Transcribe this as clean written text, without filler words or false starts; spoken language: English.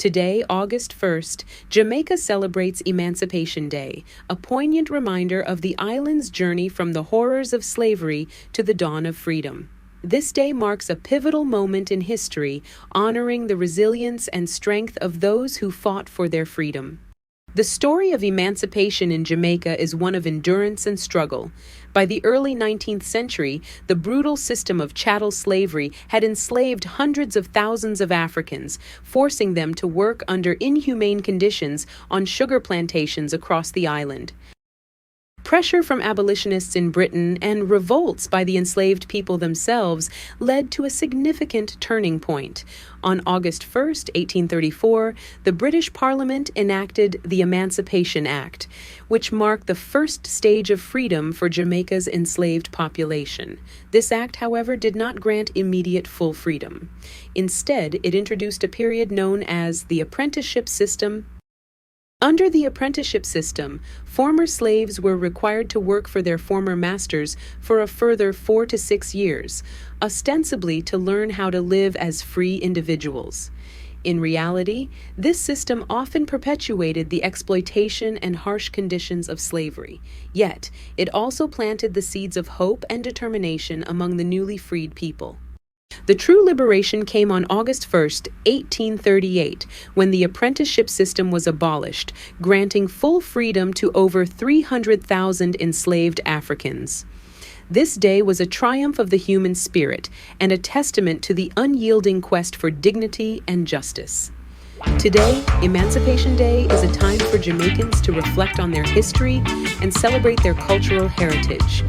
Today, August 1st, Jamaica celebrates Emancipation Day, a poignant reminder of the island's journey from the horrors of slavery to the dawn of freedom. This day marks a pivotal moment in history, honoring the resilience and strength of those who fought for their freedom. The story of emancipation in Jamaica is one of endurance and struggle. By the early 19th century, the brutal system of chattel slavery had enslaved hundreds of thousands of Africans, forcing them to work under inhumane conditions on sugar plantations across the island. Pressure from abolitionists in Britain and revolts by the enslaved people themselves led to a significant turning point. On August 1, 1834, the British Parliament enacted the Emancipation Act, which marked the first stage of freedom for Jamaica's enslaved population. This act, however, did not grant immediate full freedom. Instead, it introduced a period known as the apprenticeship system. Under the apprenticeship system, former slaves were required to work for their former masters for a further 4 to 6 years, ostensibly to learn how to live as free individuals. In reality, this system often perpetuated the exploitation and harsh conditions of slavery. Yet, it also planted the seeds of hope and determination among the newly freed people. The true liberation came on August 1, 1838, when the apprenticeship system was abolished, granting full freedom to over 300,000 enslaved Africans. This day was a triumph of the human spirit and a testament to the unyielding quest for dignity and justice. Today, Emancipation Day is a time for Jamaicans to reflect on their history and celebrate their cultural heritage.